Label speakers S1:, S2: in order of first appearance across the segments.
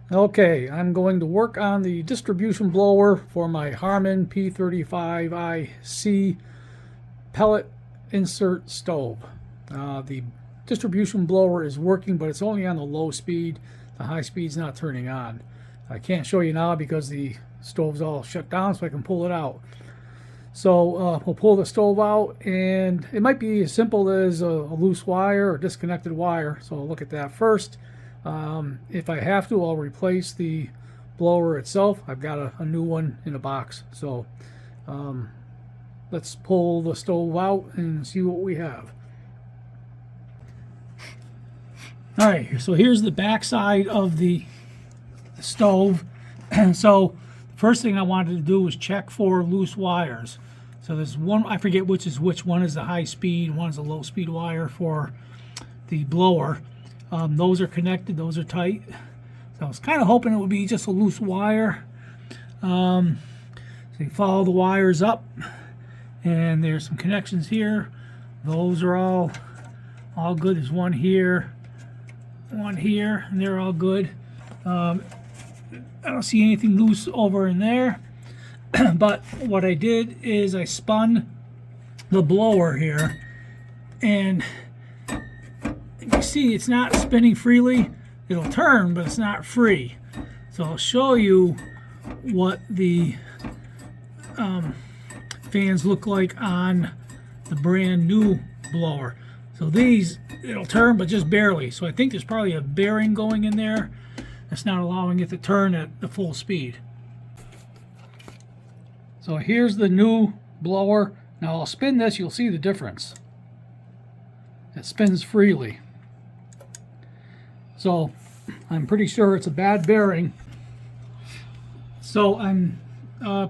S1: Okay, I'm going to work on the distribution blower for my Harman P35i-C pellet insert stove. The distribution blower is working, but it's only on the low speed. The high speed's not turning on. I can't show you now because the stove's all shut down, so I can pull it out. So we'll pull the stove out, and it might be as simple as a loose wire or disconnected wire. So I'll look at that first. If I have to, I'll replace the blower itself. I've got a new one in a box. So let's pull the stove out and see what we have. All right, so here's the back side of the stove. So the first thing I wanted to do was check for loose wires. So there's one, I forget which is which. One is the high speed, one is the low speed wire for the blower. Those are connected, those are tight. So I was kind of hoping it would be just a loose wire. So you follow the wires up, and there's some connections here. Those are all good. There's one here, and they're all good. I don't see anything loose over in there. But what I did is I spun the blower here, and you see it's not spinning freely. It'll turn, but it's not free. So I'll show you what the fans look like on the brand new blower. So these, it'll turn, but just barely. So I think there's probably a bearing going in there that's not allowing it to turn at the full speed. So here's the new blower. Now I'll spin this, you'll see the difference. It spins freely. So I'm pretty sure it's a bad bearing. So I'm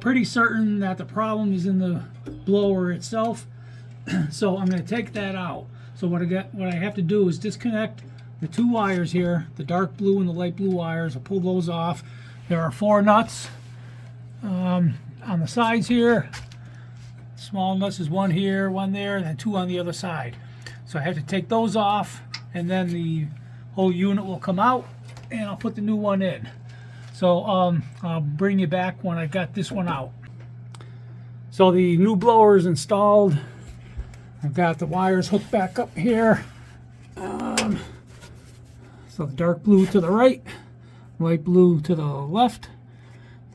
S1: pretty certain that the problem is in the blower itself. So I'm going to take that out. So what I have to do is disconnect the two wires here, the dark blue and the light blue wires. I'll pull those off. There are 4 nuts on the sides here. Small nuts is one here, one there, and then 2 on the other side. So I have to take those off, and then the whole unit will come out, and I'll put the new one in. So I'll bring you back when I've got this one out. So the new blower is installed. I've got the wires hooked back up here. So the dark blue to the right, light blue to the left,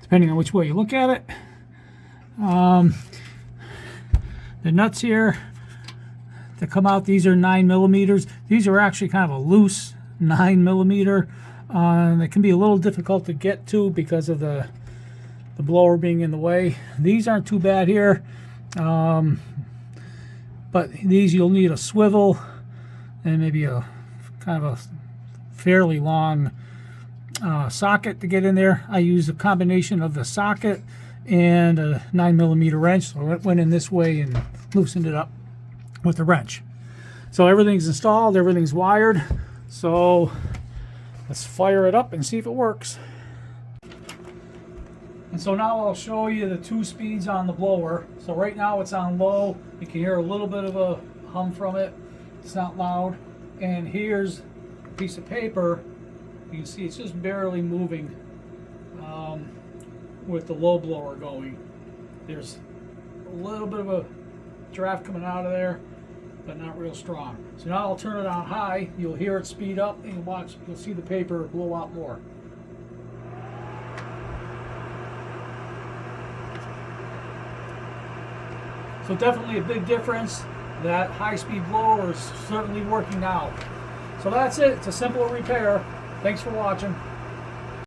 S1: depending on which way you look at it. The nuts here to come out, these are 9mm. These are actually kind of a loose 9mm. They can be a little difficult to get to because of the blower being in the way. These aren't too bad here, but these you'll need a swivel and maybe a kind of a fairly long socket to get in there. I use a combination of the socket and a 9mm wrench, so it went in this way and loosened it up with the wrench. So everything's installed, everything's wired. So let's fire it up and see if it works. And so now I'll show you the 2 speeds on the blower. So right now it's on low. You can hear a little bit of a hum from it. It's not loud. And here's a piece of paper. You can see it's just barely moving with the low blower going. There's a little bit of a draft coming out of there, but not real strong. So now I'll turn it on high. You'll hear it speed up, and watch, you'll see the paper blow out more. So definitely a big difference. That high-speed blower is certainly working now. So that's it. It's a simple repair. Thanks for watching.